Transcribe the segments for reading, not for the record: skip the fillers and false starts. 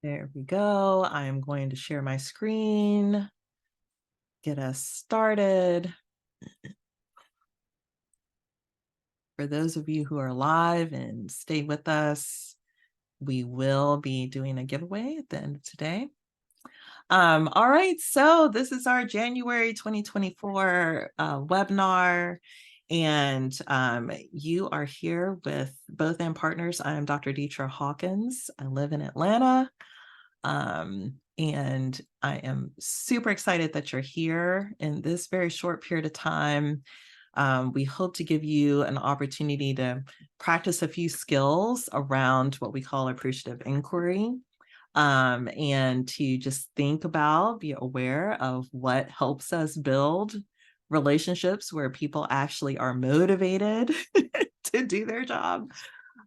There we go. I am going to share my screen, get us started. For those of you who are live and stay with us, we will be doing a giveaway at the end of today. All right, so this is our January 2024 webinar, and you are here with Both and Partners. I am Dr. Deetra Hawkins. I live in Atlanta. And I am super excited that you're here in this very short period of time. We hope to give you an opportunity to practice a few skills around what we call appreciative inquiry, and to just think about, be aware of what helps us build relationships where people actually are motivated to do their job.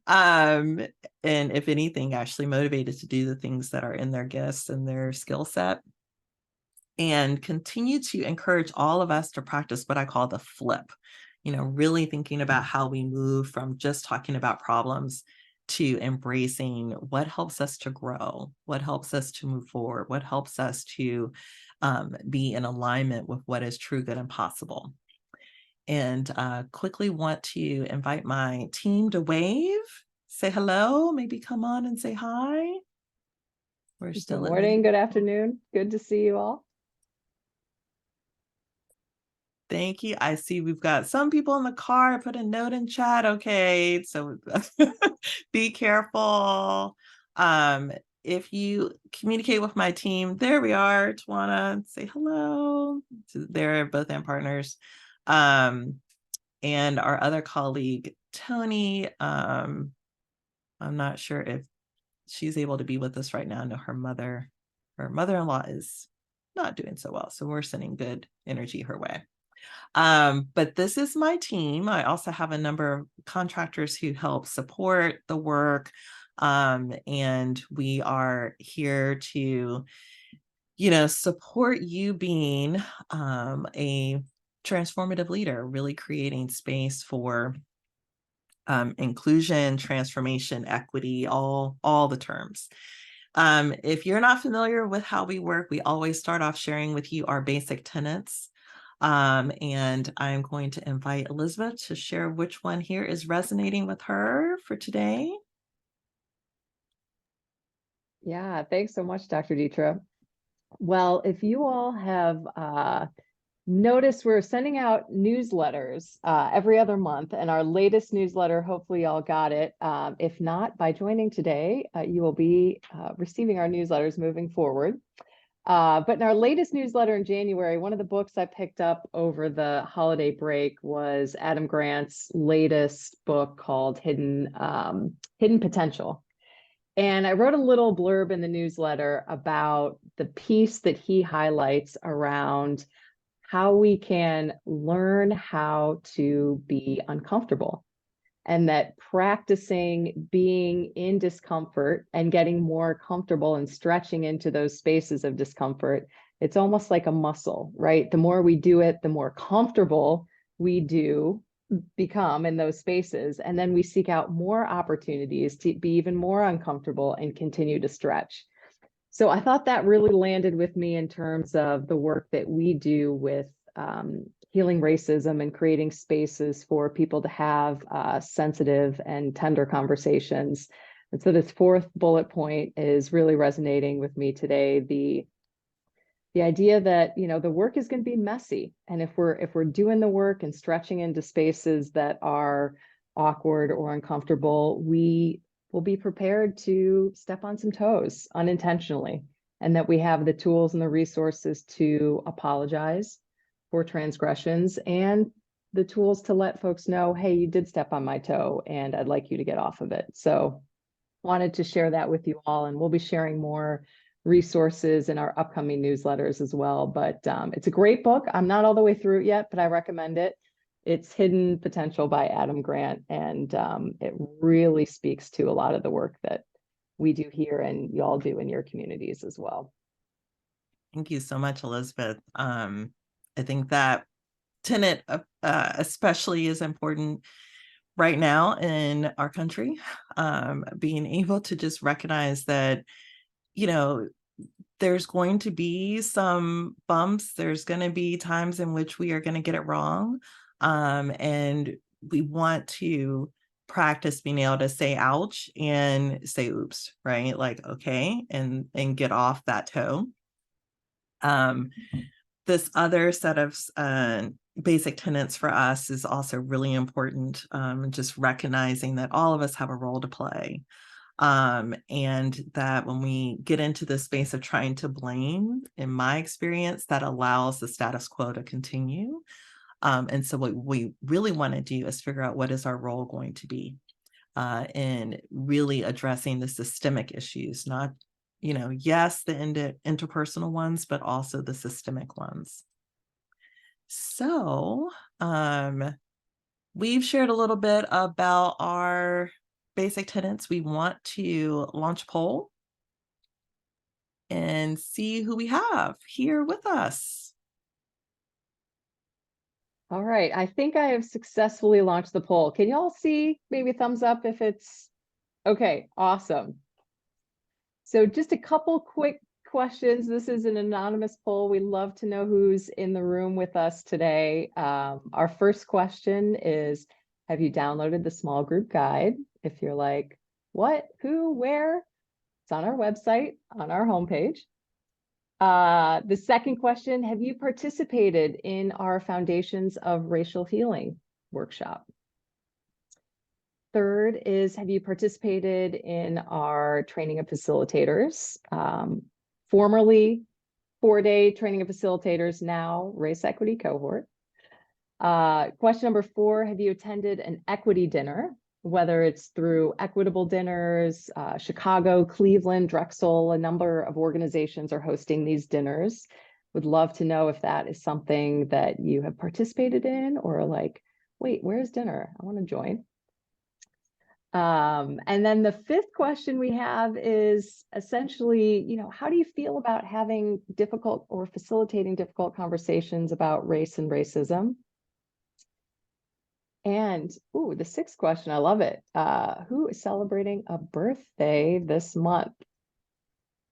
And if anything, actually motivated to do the things that are in their gifts and their skill set, and continue to encourage all of us to practice what I call the flip, really thinking about how we move from just talking about problems to embracing what helps us to grow, what helps us to move forward, what helps us to be in alignment with what is true, good, and possible. And quickly want to invite my team to wave, say hello, maybe come on and say hi. We're still Good morning, good afternoon. Good to see you all. Thank you. I see we've got some people in the car. Put a note in chat. Okay, so be careful. If you communicate with my team, there we are. Tawana, say hello. They're Both and Partners. And our other colleague, Tony, I'm not sure if she's able to be with us right now. I know her mother-in-law is not doing so well, so we're sending good energy her way. But this is my team. I also have a number of contractors who help support the work, and we are here to, support you being a transformative leader, really creating space for inclusion, transformation, equity, all the terms. If you're not familiar with how we work, we always start off sharing with you our basic tenets. And I'm going to invite Elizabeth to share which one here is resonating with her for today. Yeah, thanks so much, Dr. Deetra. Well, if you all have noticed, we're sending out newsletters every other month, and our latest newsletter, hopefully y'all got it. If not, by joining today, you will be receiving our newsletters moving forward. But in our latest newsletter in January, one of the books I picked up over the holiday break was Adam Grant's latest book called Hidden Potential. And I wrote a little blurb in the newsletter about the piece that he highlights around how we can learn how to be uncomfortable, and that practicing being in discomfort and getting more comfortable and stretching into those spaces of discomfort, it's almost like a muscle, right? The more we do it, the more comfortable we do become in those spaces. And then we seek out more opportunities to be even more uncomfortable and continue to stretch. So I thought that really landed with me in terms of the work that we do with healing racism and creating spaces for people to have sensitive and tender conversations. And so this fourth bullet point is really resonating with me today. The idea that, the work is going to be messy. And if we're doing the work and stretching into spaces that are awkward or uncomfortable, we will be prepared to step on some toes unintentionally, and that we have the tools and the resources to apologize for transgressions, and the tools to let folks know, hey, you did step on my toe and I'd like you to get off of it. So wanted to share that with you all, and we'll be sharing more resources in our upcoming newsletters as well. But it's a great book. I'm not all the way through it yet, but I recommend it. It's Hidden Potential by Adam Grant, and it really speaks to a lot of the work that we do here and you all do in your communities as well. Thank you so much, Elizabeth. I think that tenet especially is important right now in our country, being able to just recognize that, you know, there's going to be some bumps. There's going to be times in which we are going to get it wrong. And we want to practice being able to say ouch and say oops, right? Like, okay, and get off that toe. This other set of basic tenets for us is also really important. Just recognizing that all of us have a role to play. And that when we get into the space of trying to blame, in my experience, that allows the status quo to continue. And so what we really want to do is figure out what is our role going to be in really addressing the systemic issues, not, yes, the interpersonal ones, but also the systemic ones. So we've shared a little bit about our basic tenets. We want to launch a poll and see who we have here with us. All right, I think I have successfully launched the poll. Can y'all see? Maybe thumbs up if it's okay, awesome. So just a couple quick questions. This is an anonymous poll. We love to know who's in the room with us today. Our first question is, have you downloaded the small group guide? If you're like, what, who, where? It's on our website, on our homepage. The second question, have you participated in our Foundations of Racial Healing workshop? Third is, have you participated in our training of facilitators? Formerly 4-day training of facilitators, now race equity cohort. Question number 4, have you attended an equity dinner, whether it's through Equitable Dinners, Chicago, Cleveland, Drexel, a number of organizations are hosting these dinners. Would love to know if that is something that you have participated in, or like, wait, where's dinner? I want to join. And then the fifth question we have is essentially, how do you feel about having difficult or facilitating difficult conversations about race and racism? And the sixth question, I love it. Who is celebrating a birthday this month?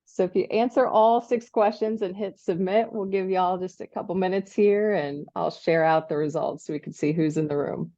So if you answer all 6 questions and hit submit, we'll give y'all just a couple minutes here and I'll share out the results so we can see who's in the room.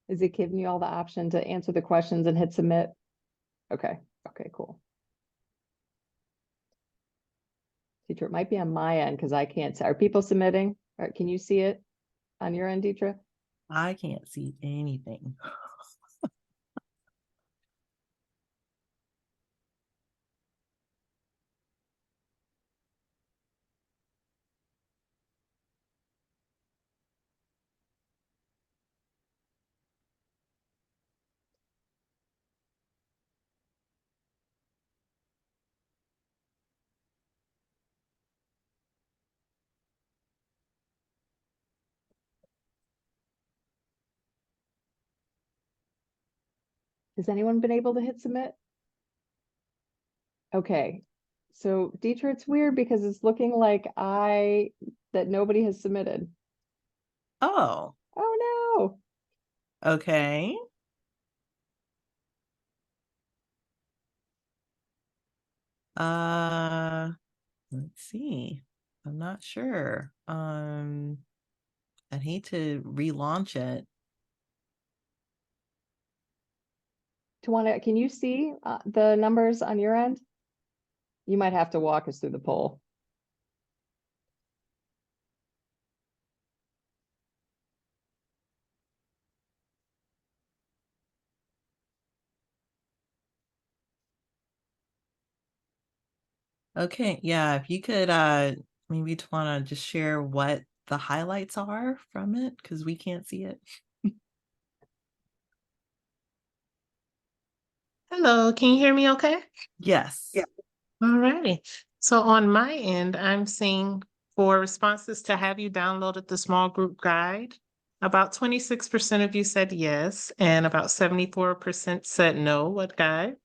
Is it giving you all the option to answer the questions and hit submit? Okay, cool. Deetra, it might be on my end because I can't see. Are people submitting? Can you see it on your end, Deetra? I can't see anything. Has anyone been able to hit submit? Okay, so Deetra, it's weird because it's looking like that nobody has submitted. Oh, Oh no. okay. Let's see. I'm not sure. I'd hate to relaunch it. Tawana, can you see the numbers on your end? You might have to walk us through the poll. Okay, yeah, if you could, maybe wanna just share what the highlights are from it, because we can't see it. Hello, can you hear me okay? Yes. Alrighty. So on my end, I'm seeing for responses to have you downloaded the small group guide, about 26% of you said yes, and about 74% said no, what guide?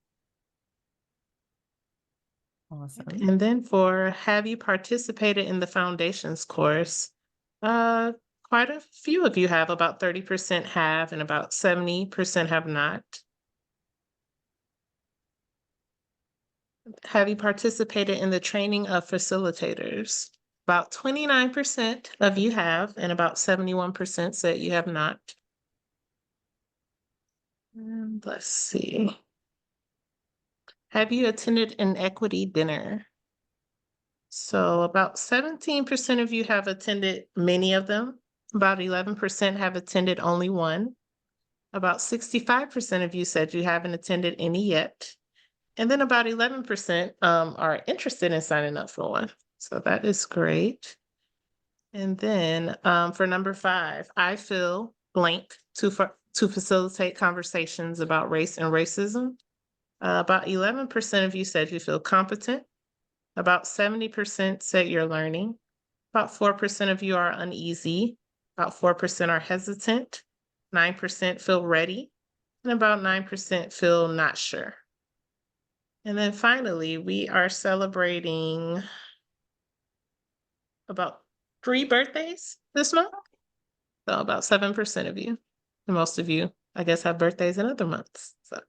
Awesome. And then for have you participated in the foundations course? Uh, quite a few of you have, about 30% have, and about 70% have not. Have you participated in the training of facilitators? About 29% of you have, and about 71% said you have not. And let's see. Have you attended an equity dinner? So about 17% of you have attended many of them. About 11% have attended only one. About 65% of you said you haven't attended any yet. And then about 11% are interested in signing up for one. So that is great. And then for number 5, I feel blank to facilitate conversations about race and racism. About 11% of you said you feel competent. About 70% said you're learning. About 4% of you are uneasy. About 4% are hesitant. 9% feel ready. And about 9% feel not sure. And then finally, we are celebrating about 3 birthdays this month. So about 7% of you. And most of you, I guess, have birthdays in other months. So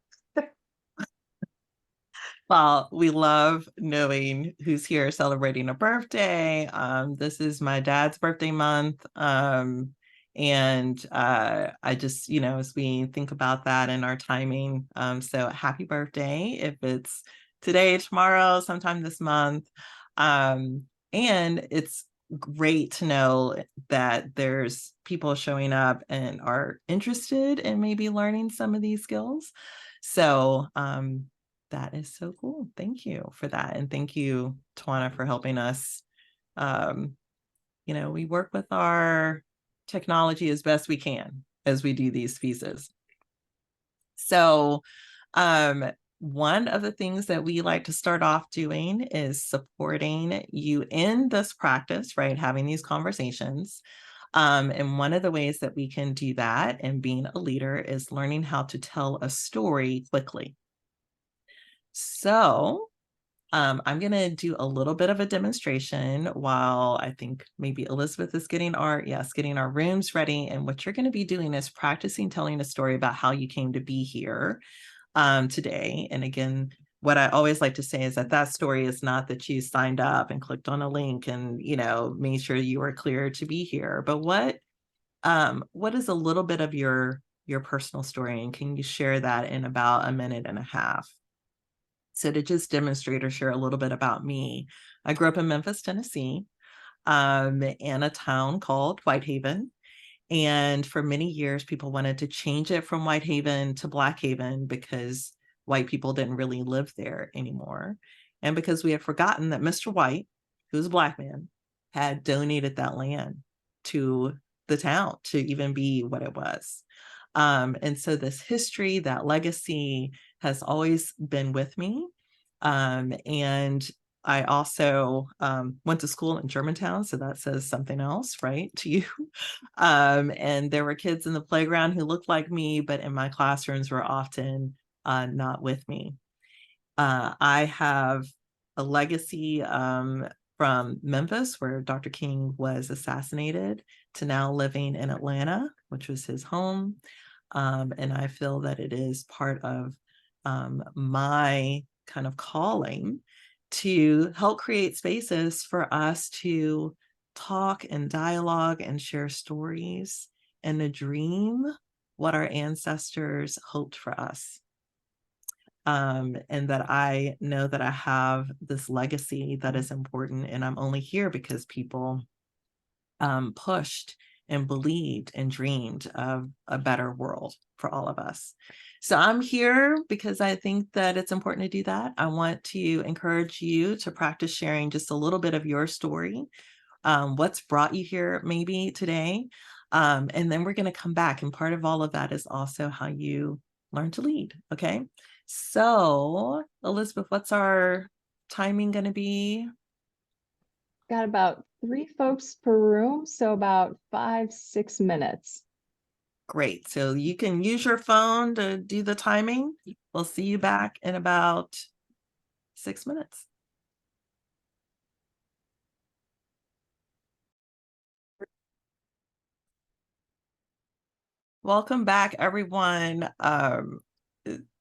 Well, we love knowing who's here celebrating a birthday. This is my dad's birthday month. And I just, as we think about that and our timing, so happy birthday if it's today, tomorrow, sometime this month. Um, and it's great to know that there's people showing up and are interested in maybe learning some of these skills. So, that is so cool. Thank you for that. And thank you, Tawana, for helping us. Um, we work with our technology as best we can as we do these pieces. So, one of the things that we like to start off doing is supporting you in this practice, right? Having these conversations. And one of the ways that we can do that and being a leader is learning how to tell a story quickly. So I'm going to do a little bit of a demonstration while I think maybe Elizabeth is getting our rooms ready. And what you're going to be doing is practicing telling a story about how you came to be here today. And again, what I always like to say is that story is not that you signed up and clicked on a link and, made sure you were clear to be here. But what is a little bit of your personal story? And can you share that in about a minute and a half? So to just demonstrate or share a little bit about me, I grew up in Memphis, Tennessee, in a town called Whitehaven. And for many years, people wanted to change it from Whitehaven to Blackhaven because white people didn't really live there anymore. And because we had forgotten that Mr. White, who was a black man, had donated that land to the town to even be what it was. And so this history, that legacy has always been with me. And I also went to school in Germantown, so that says something else, right, to you. And there were kids in the playground who looked like me, but in my classrooms were often not with me. I have a legacy from Memphis, where Dr. King was assassinated, to now living in Atlanta, which was his home. And I feel that it is part of my kind of calling to help create spaces for us to talk and dialogue and share stories and to dream what our ancestors hoped for us. And that I know that I have this legacy that is important, and I'm only here because people pushed and believed and dreamed of a better world for all of us. So I'm here because I think that it's important to do that. I want to encourage you to practice sharing just a little bit of your story, what's brought you here maybe today. And then we're going to come back. And part of all of that is also how you learn to lead. Okay. So Elizabeth, what's our timing going to be? Got about 3 folks per room, so about 5-6 minutes. Great. So you can use your phone to do the timing. We'll see you back in about 6 minutes. Welcome back, everyone.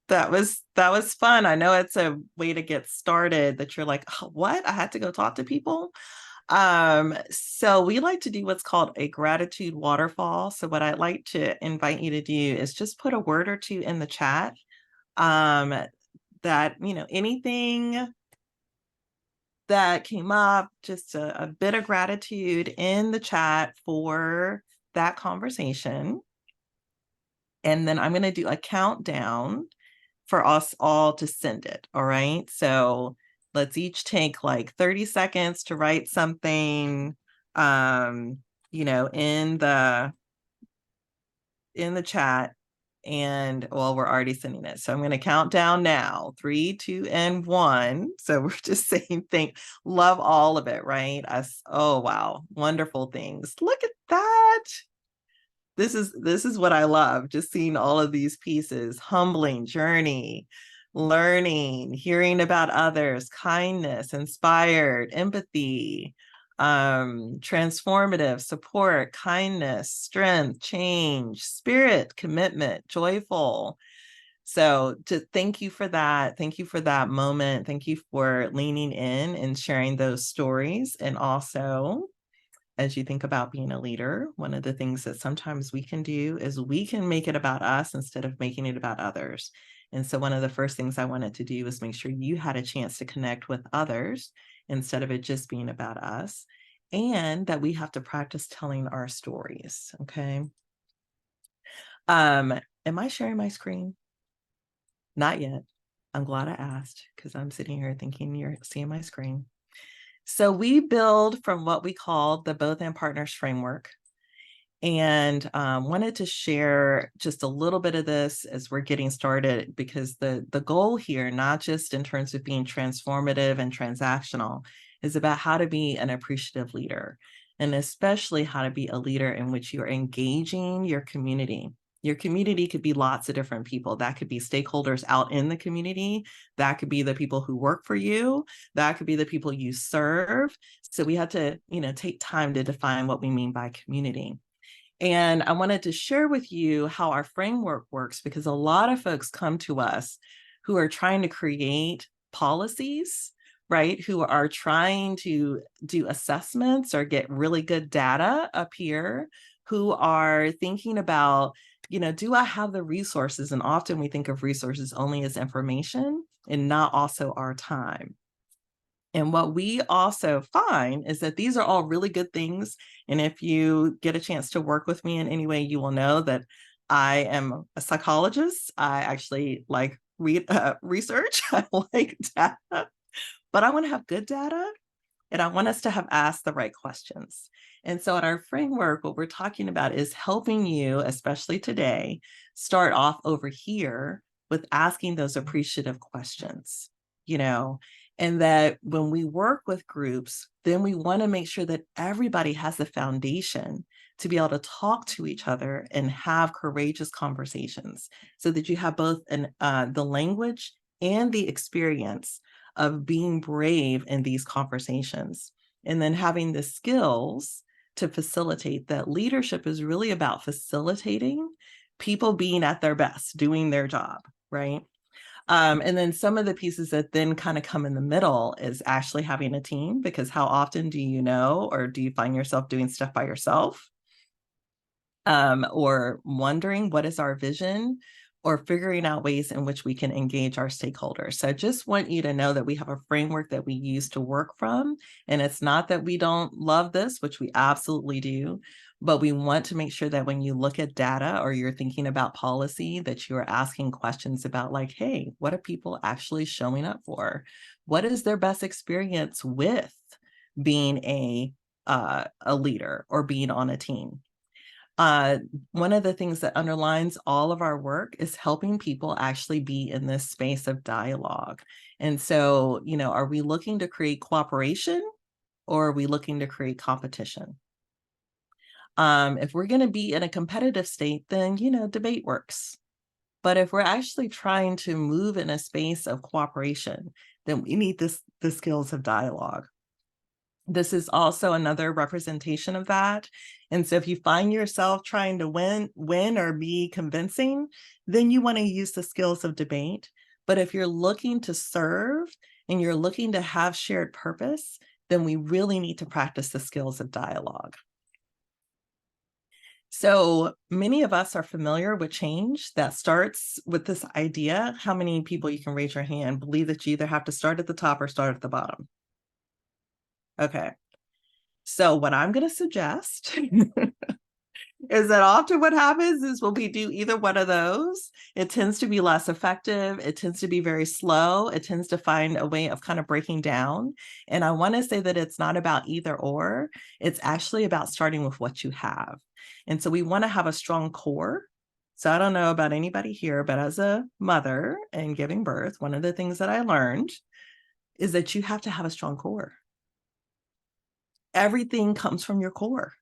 That was fun. I know it's a way to get started that you're like, oh, what? I had to go talk to people. So we like to do what's called a gratitude waterfall. So what I'd like to invite you to do is just put a word or two in the chat. That, anything that came up, just a bit of gratitude in the chat for that conversation. And then I'm going to do a countdown for us all to send it. All right. So let's each take like 30 seconds to write something, in the chat. And well, we're already sending it. So I'm going to count down now. 3, 2, and 1. So we're just saying love all of it, right? Oh, wow. Wonderful things. Look at that. This is what I love, just seeing all of these pieces: humbling, journey, learning, hearing about others, kindness, inspired, empathy, transformative, support, kindness, strength, change, spirit, commitment, joyful. So to thank you for that. Thank you for that moment. Thank you for leaning in and sharing those stories. And also, as you think about being a leader, one of the things that sometimes we can do is we can make it about us instead of making it about others. And so one of the first things I wanted to do was make sure you had a chance to connect with others instead of it just being about us, and that we have to practice telling our stories. Okay. Am I sharing my screen? Not yet. I'm glad I asked, because I'm sitting here thinking you're seeing my screen. So we build from what we call the Both and Partners framework, and wanted to share just a little bit of this as we're getting started, because the goal here, not just in terms of being transformative and transactional, is about how to be an appreciative leader, and especially how to be a leader in which you're engaging your community. Your community could be lots of different people. That could be stakeholders out in the community. That could be the people who work for you. That could be the people you serve. So we had to, take time to define what we mean by community. And I wanted to share with you how our framework works, because a lot of folks come to us who are trying to create policies, right? Who are trying to do assessments or get really good data up here, who are thinking about, do I have the resources? And often we think of resources only as information and not also our time. And what we also find is that these are all really good things. And if you get a chance to work with me in any way, you will know that I am a psychologist. I actually like research. I like data, but I want to have good data. And I want us to have asked the right questions. And so in our framework, what we're talking about is helping you, especially today, start off over here with asking those appreciative questions, and that when we work with groups, then we want to make sure that everybody has the foundation to be able to talk to each other and have courageous conversations, so that you have both the language and the experience of being brave in these conversations, and then having the skills to facilitate. That leadership is really about facilitating people being at their best, doing their job, right? And then some of the pieces that then kind of come in the middle is actually having a team, because how often do you know, or do you find yourself doing stuff by yourself? Or wondering what is our vision, or figuring out ways in which we can engage our stakeholders. So I just want you to know that we have a framework that we use to work from. And it's not that we don't love this, which we absolutely do, But we want to make sure that when you look at data or you're thinking about policy, that you are asking questions about like, hey, what are people actually showing up for? What is their best experience with being a leader or being on a team? One of the things that underlines all of our work is helping people actually be in this space of dialogue. And so, you know, are we looking to create cooperation or are we looking to create competition? If we're going to be in a competitive state, then, you know, debate works. But if we're actually trying to move in a space of cooperation, then we need the skills of dialogue. This is also another representation of that. And so if you find yourself trying to win or be convincing, then you want to use the skills of debate. But if you're looking to serve and you're looking to have shared purpose, then we really need to practice the skills of dialogue. So many of us are familiar with change that starts with this idea. How many people, you can raise your hand, believe that you either have to start at the top or start at the bottom? Okay. So what I'm going to suggest is that often what happens is when we do either one of those, it tends to be less effective. It tends to be very slow. It tends to find a way of kind of breaking down. And I want to say that it's not about either or. It's actually about starting with what you have. And so we want to have a strong core. So I don't know about anybody here, but as a mother and giving birth, one of the things that I learned is that you have to have a strong core. Everything comes from your core.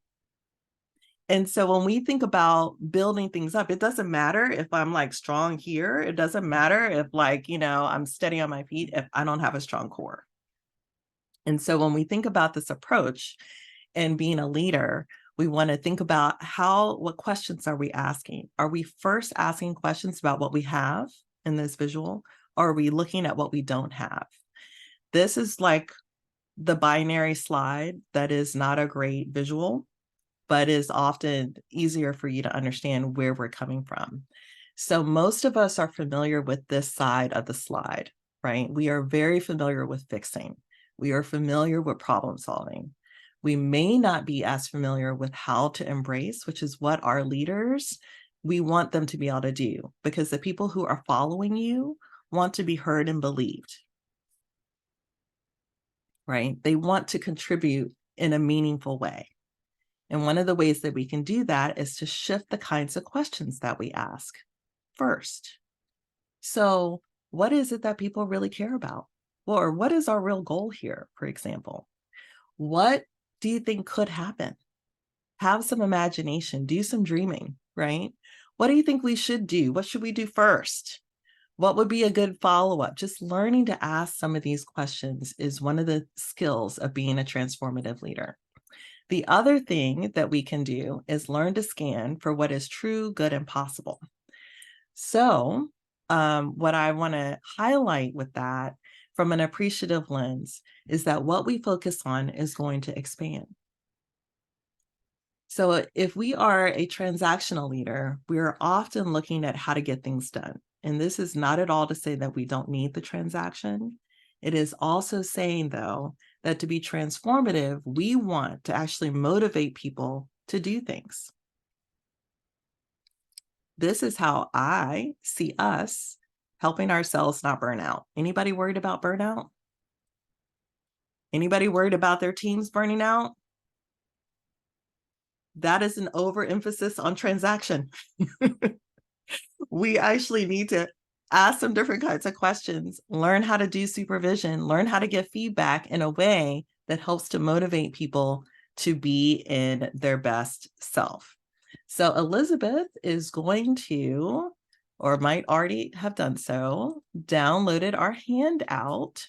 And so when we think about building things up, it doesn't matter if I'm like strong here. It doesn't matter if like, you know, I'm steady on my feet if I don't have a strong core. And so when we think about this approach and being a leader, we want to think about what questions are we asking? Are we first asking questions about what we have in this visual? Or are we looking at what we don't have? This is like the binary slide that is not a great visual, but is often easier for you to understand where we're coming from. So most of us are familiar with this side of the slide, right? We are very familiar with fixing. We are familiar with problem solving. We may not be as familiar with how to embrace, which is what our leaders, we want them to be able to do, because the people who are following you want to be heard and believed, right? They want to contribute in a meaningful way. And one of the ways that we can do that is to shift the kinds of questions that we ask first. So what is it that people really care about? Or what is our real goal here, for example? What do you think could happen? Have some imagination, do some dreaming, right? What do you think we should do? What should we do first? What would be a good follow-up? Just learning to ask some of these questions is one of the skills of being a transformative leader. The other thing that we can do is learn to scan for what is true, good, and possible. So what I want to highlight with that from an appreciative lens is that what we focus on is going to expand. So if we are a transactional leader, we're often looking at how to get things done. And this is not at all to say that we don't need the transaction. It is also saying, though, that to be transformative, we want to actually motivate people to do things. This is how I see us helping ourselves not burn out. Anybody worried about burnout? Anybody worried about their teams burning out? That is an overemphasis on transaction. We actually need to ask some different kinds of questions, learn how to do supervision, learn how to give feedback in a way that helps to motivate people to be in their best self. So Elizabeth is going to, or might already have done so, downloaded our handout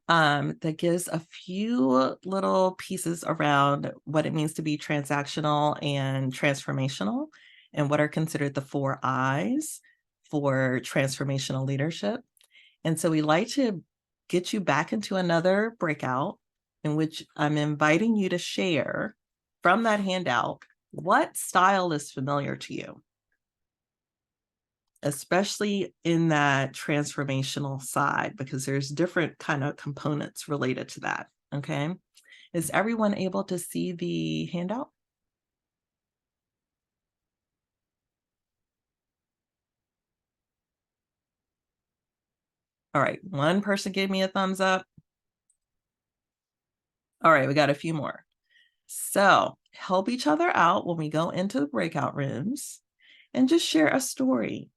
that gives a few little pieces around what it means to be transactional and transformational, and what are considered the 4 I's for transformational leadership. And so we like to get you back into another breakout in which I'm inviting you to share from that handout what style is familiar to you, especially in that transformational side, because there's different kind of components related to that, okay? Is everyone able to see the handout? All right, one person gave me a thumbs up. All right, we got a few more. So help each other out when we go into the breakout rooms and just share a story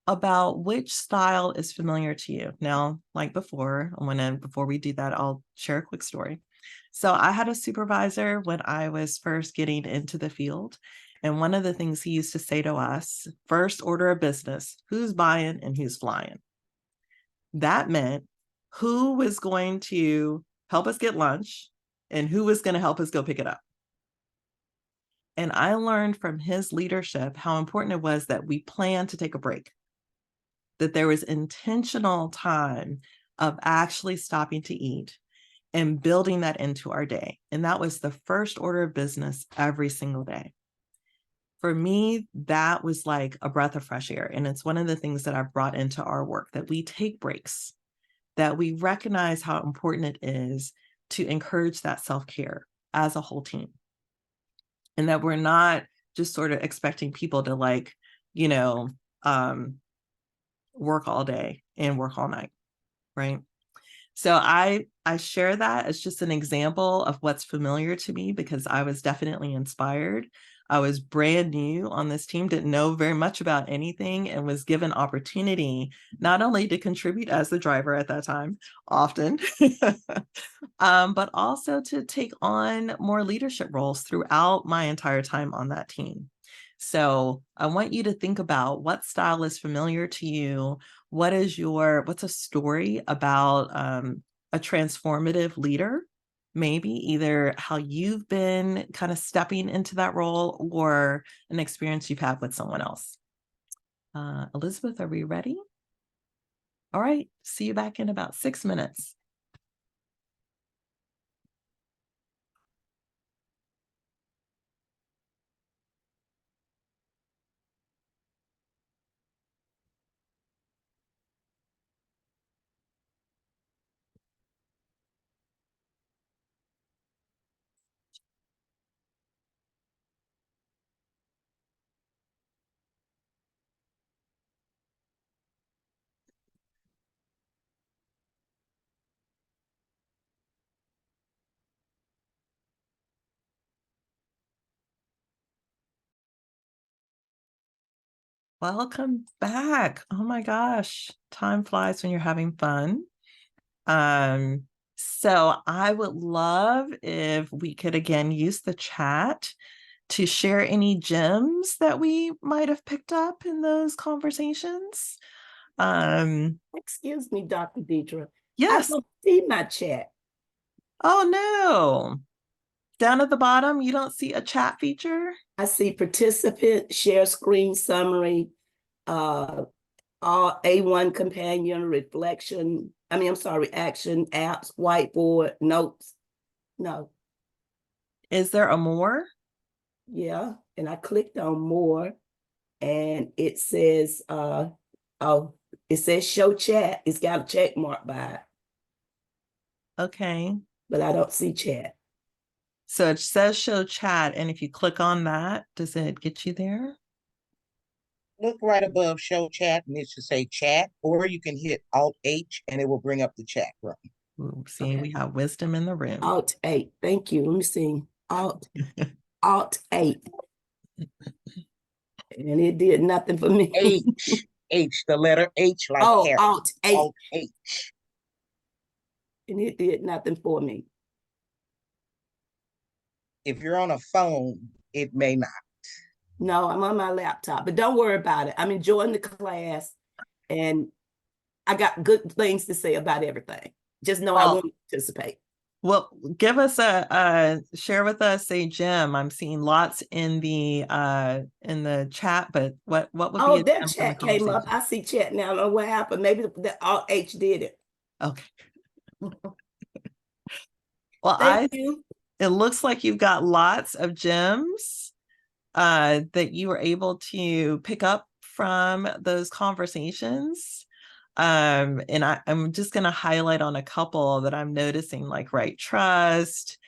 about which style is familiar to you. Now, like before, before we do that, I'll share a quick story. So I had a supervisor when I was first getting into the field. And one of the things he used to say to us, first order of business, who's buying and who's flying? That meant who was going to help us get lunch and who was going to help us go pick it up. And I learned from his leadership how important it was that we plan to take a break, that there was intentional time of actually stopping to eat and building that into our day. And that was the first order of business every single day. For me, that was like a breath of fresh air. And it's one of the things that I've brought into our work, that we take breaks, that we recognize how important it is to encourage that self-care as a whole team. And that we're not just sort of expecting people to work all day and work all night, right? So I share that as just an example of what's familiar to me, because I was definitely inspired. I was brand new on this team, didn't know very much about anything, and was given opportunity not only to contribute as the driver at that time, often, but also to take on more leadership roles throughout my entire time on that team. So I want you to think about what style is familiar to you. What's a story about a transformative leader? Maybe either how you've been kind of stepping into that role or an experience you've had with someone else. Elizabeth, are we ready? All right, see you back in about 6 minutes. Welcome back. Oh my gosh, time flies when you're having fun. So I would love if we could again use the chat to share any gems that we might have picked up in those conversations. Excuse me, Dr. Deidre. I Yes. don't see my chat. Oh no. Down at the bottom, you don't see a chat feature? I see participant, share screen summary, all A1 companion, reflection. I'm sorry, action, apps, whiteboard, notes. No, Is there a more? yeah. And I clicked on more and it says, it says show chat. It's got a check mark by it, Okay. but I don't see chat. So it says show chat, and if you click on that, does it get you there? Look right above show chat and it should say chat, or you can hit Alt H and it will bring up the chat room. Ooh, see, Okay. we have wisdom in the room. Alt 8. Thank you. Let me see. Alt 8. And it did nothing for me. H, the letter H like Oh, Harry. Alt 8. Alt H. And it did nothing for me. If you're on a phone, it may not. No, I'm on my laptop, but don't worry about it. I'm enjoying the class and I got good things to say about everything. Just know I Well, won't participate. well, give us share with us a gem. I'm seeing lots in the chat, but what would be Oh, a that gem from the chat came up. conversation? I see chat now. I don't know what happened. Maybe the Alt H did it. Okay. Well, Thank you. it looks like you've got lots of gems that you were able to pick up from those conversations. And I'm just going to highlight on a couple that I'm noticing, like right trust,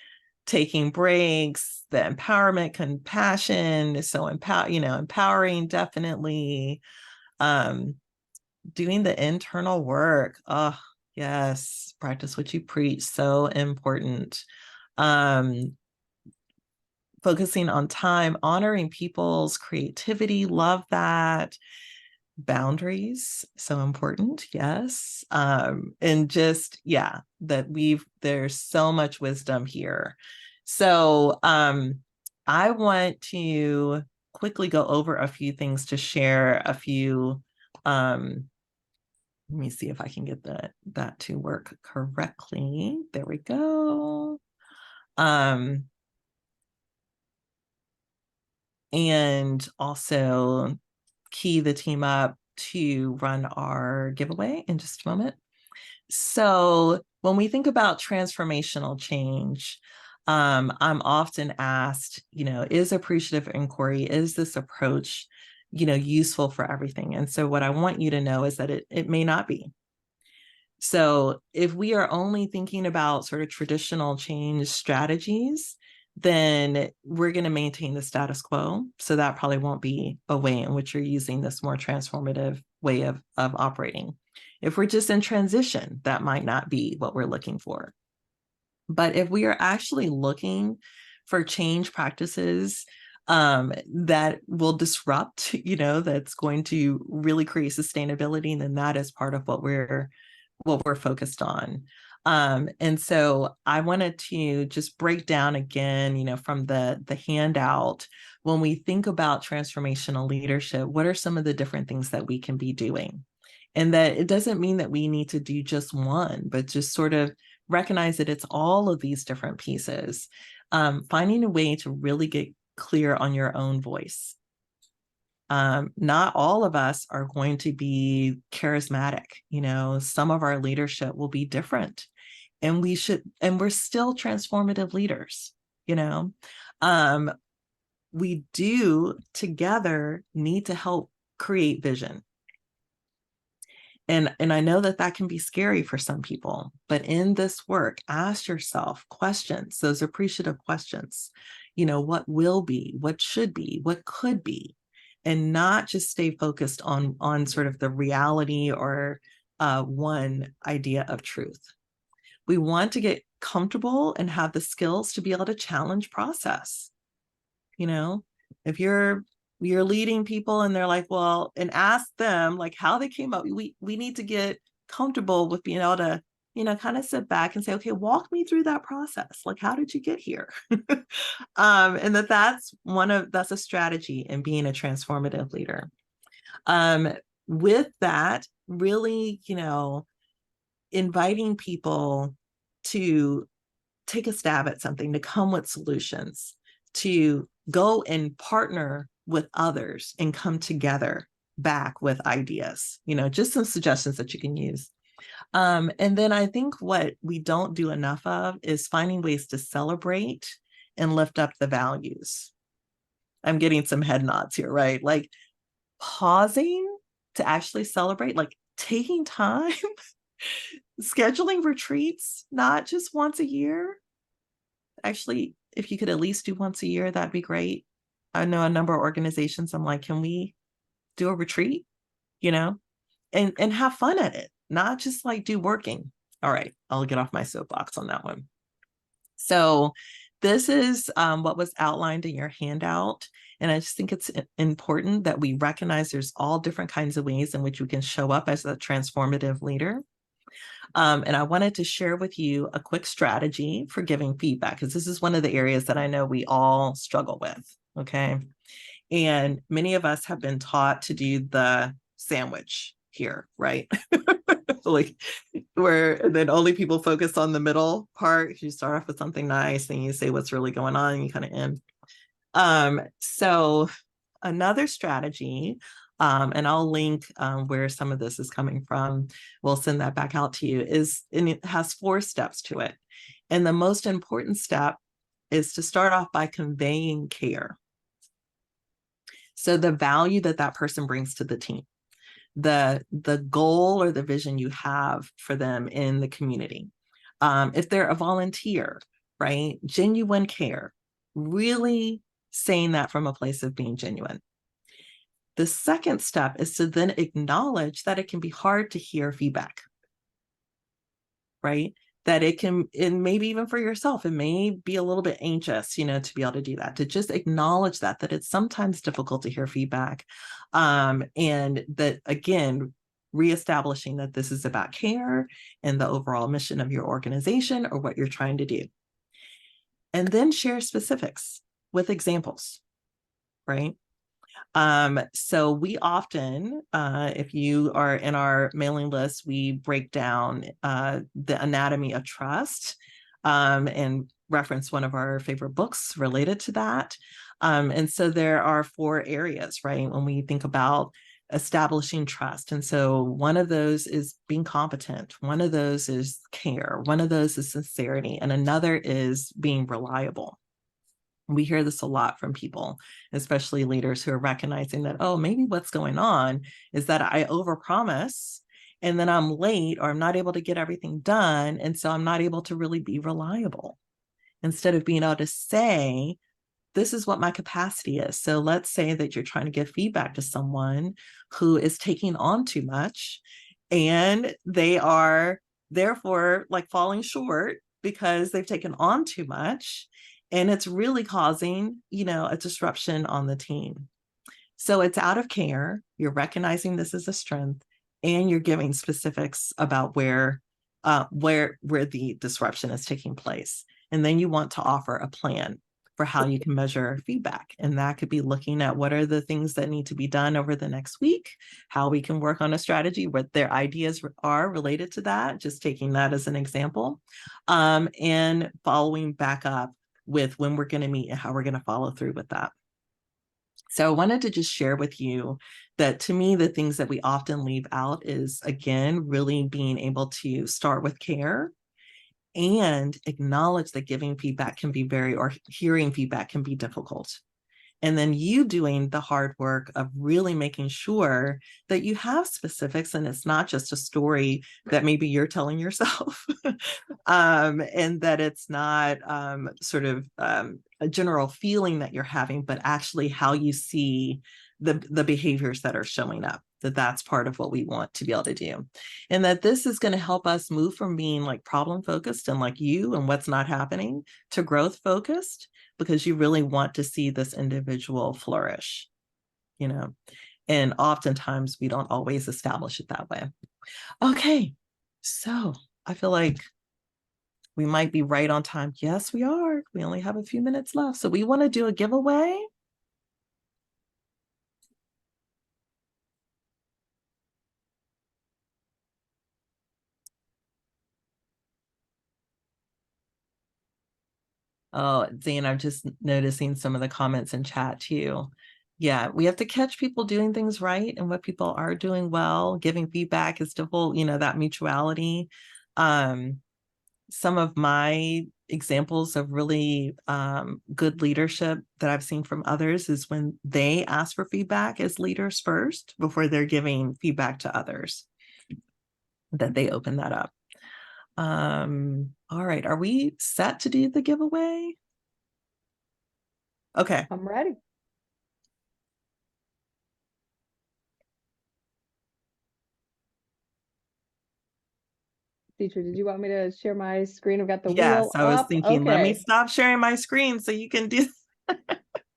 taking breaks, the empowerment, compassion is so empowering, definitely. Doing the internal work. Oh, yes. Practice what you preach. So important. Focusing on time, honoring people's creativity. Love that. Boundaries, so important. Yes. And just, yeah, there's so much wisdom here. So I want to quickly go over a few things to share a few. Let me see if I can get that to work correctly. There we go. And also key the team up to run our giveaway in just a moment. So when we think about transformational change, I'm often asked, is appreciative inquiry, is this approach, useful for everything? And so what I want you to know is that it may not be. So if we are only thinking about sort of traditional change strategies, then we're going to maintain the status quo. So that probably won't be a way in which you're using this more transformative way of operating. If we're just in transition, that might not be what we're looking for. But if we are actually looking for change practices that will disrupt, that's going to really create sustainability, then that is part of what we're focused on. And so I wanted to just break down again, from the handout, when we think about transformational leadership, what are some of the different things that we can be doing? And that it doesn't mean that we need to do just one, but just sort of recognize that it's all of these different pieces. Finding a way to really get clear on your own voice. Not all of us are going to be charismatic. Some of our leadership will be different, and we're still transformative leaders. We do together need to help create vision. And I know that can be scary for some people, but in this work, ask yourself questions, those appreciative questions. What will be, what should be, what could be, and not just stay focused on sort of the reality or one idea of truth. We want to get comfortable and have the skills to be able to challenge process. If you're leading people and they're like, well, and ask them like how they came up. We need to get comfortable with being able to, kind of sit back and say, okay, walk me through that process. Like, how did you get here? And that's a strategy in being a transformative leader. With that, really, inviting people to take a stab at something, to come with solutions, to go and partner with others and come together back with ideas, just some suggestions that you can use. And then I think what we don't do enough of is finding ways to celebrate and lift up the values. I'm getting some head nods here, right? Like pausing to actually celebrate, like taking time, scheduling retreats, not just once a year. Actually, if you could at least do once a year, that'd be great. I know a number of organizations, I'm like, can we do a retreat, and have fun at it, not just like do working. All right, I'll get off my soapbox on that one. So this is what was outlined in your handout. And I just think it's important that we recognize there's all different kinds of ways in which we can show up as a transformative leader. And I wanted to share with you a quick strategy for giving feedback, because this is one of the areas that I know we all struggle with, okay? And many of us have been taught to do the sandwich here, right? Like where then only people focus on the middle part. You start off with something nice, then you say what's really going on, and you kind of end. So another strategy, and I'll link where some of this is coming from, we'll send that back out to you, and it has 4 steps to it. And the most important step is to start off by conveying care. So the value that person brings to the team, the goal or the vision you have for them in the community. If they're a volunteer, right? Genuine care, really saying that from a place of being genuine. The second step is to then acknowledge that it can be hard to hear feedback, right? That it can, and maybe even for yourself, it may be a little bit anxious, to be able to do that, to just acknowledge that it's sometimes difficult to hear feedback. And that, again, reestablishing that this is about care and the overall mission of your organization or what you're trying to do. And then share specifics with examples, right? So we often, if you are in our mailing list, we break down the anatomy of trust and reference one of our favorite books related to that. And so there are 4 areas, right? When we think about establishing trust. And so one of those is being competent. One of those is care. One of those is sincerity. And another is being reliable. We hear this a lot from people, especially leaders who are recognizing that, oh, maybe what's going on is that I overpromise and then I'm late or I'm not able to get everything done. And so I'm not able to really be reliable instead of being able to say, this is what my capacity is. So let's say that you're trying to give feedback to someone who is taking on too much and they are therefore like falling short because they've taken on too much and it's really causing, a disruption on the team. So it's out of care. You're recognizing this as a strength and you're giving specifics about where the disruption is taking place. And then you want to offer a plan for how you can measure feedback. And that could be looking at what are the things that need to be done over the next week, how we can work on a strategy, what their ideas are related to that, just taking that as an example, and following back up with when we're going to meet and how we're going to follow through with that. So I wanted to just share with you that to me, the things that we often leave out is, again, really being able to start with care and acknowledge that giving feedback can be or hearing feedback can be difficult. And then you doing the hard work of really making sure that you have specifics and it's not just a story that maybe you're telling yourself and that it's not sort of a general feeling that you're having, but actually how you see the behaviors that are showing up, that's part of what we want to be able to do. And that this is going to help us move from being like problem focused and like you and what's not happening to growth focused, because you really want to see this individual flourish, and oftentimes we don't always establish it that way. Okay, so I feel like we might be right on time. Yes, we are. We only have a few minutes left. So we want to do a giveaway. Oh, Zane, I'm just noticing some of the comments in chat too. Yeah, we have to catch people doing things right and what people are doing well. Giving feedback is to hold, that mutuality. Some of my examples of really good leadership that I've seen from others is when they ask for feedback as leaders first before they're giving feedback to others, that they open that up. All right, are we set to do the giveaway? Okay. I'm ready. Teacher, did you want me to share my screen? I've got the Yes, wheel I was up. thinking, let me Okay. stop sharing my screen so you can do,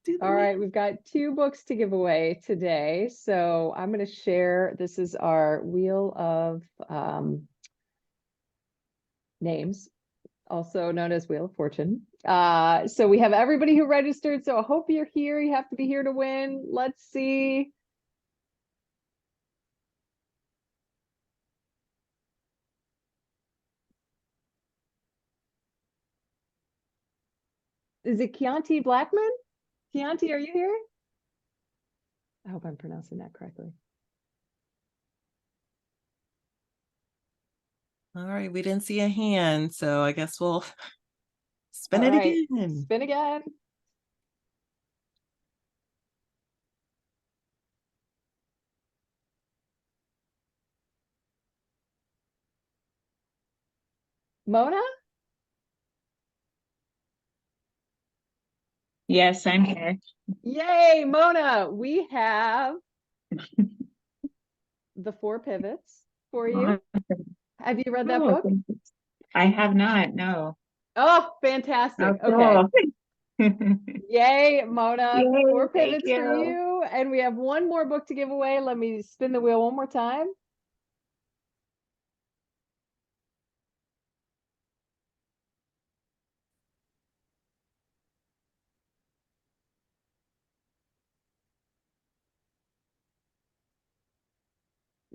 do the All right, wheel. we've got 2 books to give away today. So I'm going to share, this is our wheel of names, also known as Wheel of Fortune. So we have everybody who registered. So I hope you're here. You have to be here to win. Let's see. Is it Chianti Blackman? Chianti, are you here? I hope I'm pronouncing that correctly. All right, we didn't see a hand, so I guess we'll spin All it right, again. spin again. Mona? Yes, I'm here. Yay, Mona, we have the 4 pivots for you. Awesome. Have you read that Oh, book? thank you. I have not, no. Oh, fantastic. Oh, Okay. cool. Yay, Mona, Yay, 4 thank pivots for you. you. And we have one more book to give away. Let me spin the wheel one more time.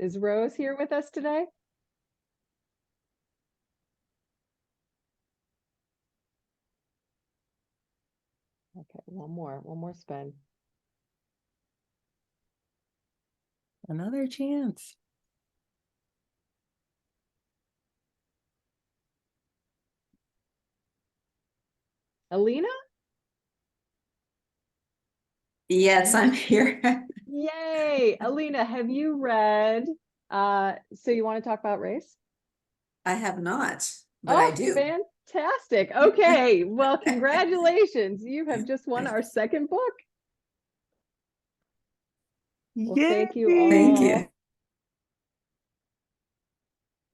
Is Rose here with us today? Okay, one more spin. Another chance. Alina? Yes, I'm here. Yay! Alina, have you read So You Want to Talk About Race? I have not, but I do. Fantastic. Okay. Well, congratulations. You have just won our second book. Well, thank you all. Thank you.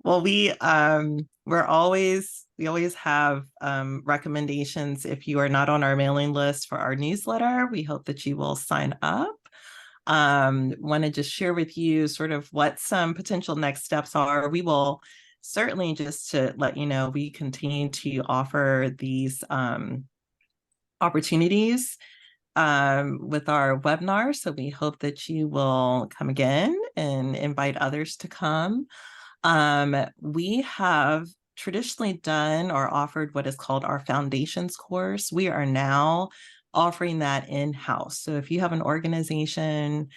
Well, we always have recommendations. If you are not on our mailing list for our newsletter, we hope that you will sign up. Want to just share with you sort of what some potential next steps are. We will certainly, just to let you know, we continue to offer these opportunities with our webinar. So we hope that you will come again and invite others to come. We have traditionally done or offered what is called our foundations course. We are now offering that in-house. So if you have an organization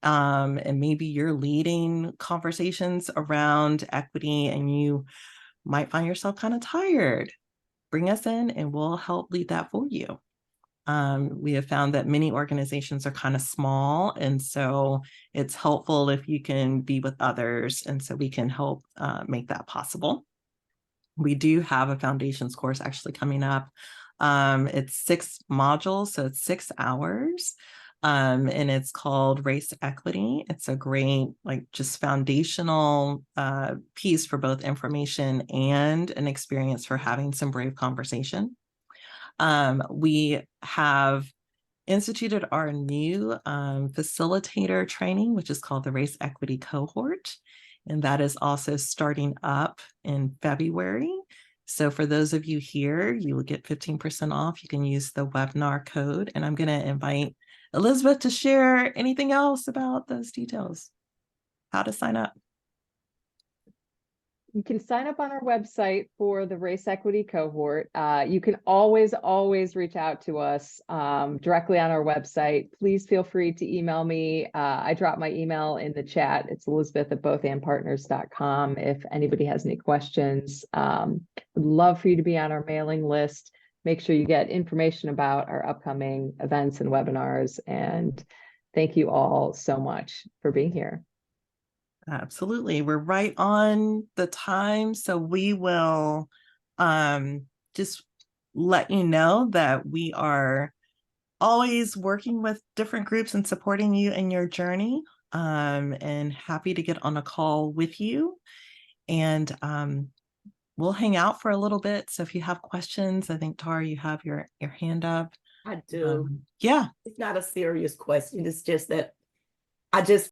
and maybe you're leading conversations around equity and you might find yourself kind of tired, bring us in and we'll help lead that for you. We have found that many organizations are kind of small, and so it's helpful if you can be with others, and so we can help make that possible. We do have a foundations course actually coming up. It's 6 modules, so it's 6 hours, and it's called Race Equity. It's a great, like, just foundational piece for both information and an experience for having some brave conversation. We have instituted our new facilitator training, which is called the Race Equity Cohort. And that is also starting up in February. So for those of you here, you will get 15% off. You can use the webinar code. And I'm going to invite Elizabeth to share anything else about those details, how to sign up. You can sign up on our website for the Race Equity Cohort. You can always reach out to us directly on our website. Please feel free to email me. I drop my email in the chat. It's elizabeth@bothandpartners.com if anybody has any questions. Would love for you to be on our mailing list. Make sure you get information about our upcoming events and webinars. And thank you all so much for being here. Absolutely. We're right on the time. So we will just let you know that we are always working with different groups and supporting you in your journey, and happy to get on a call with you. And we'll hang out for a little bit. So if you have questions, I think, Tara, you have your hand up. I do. Yeah. It's not a serious question. It's just that I just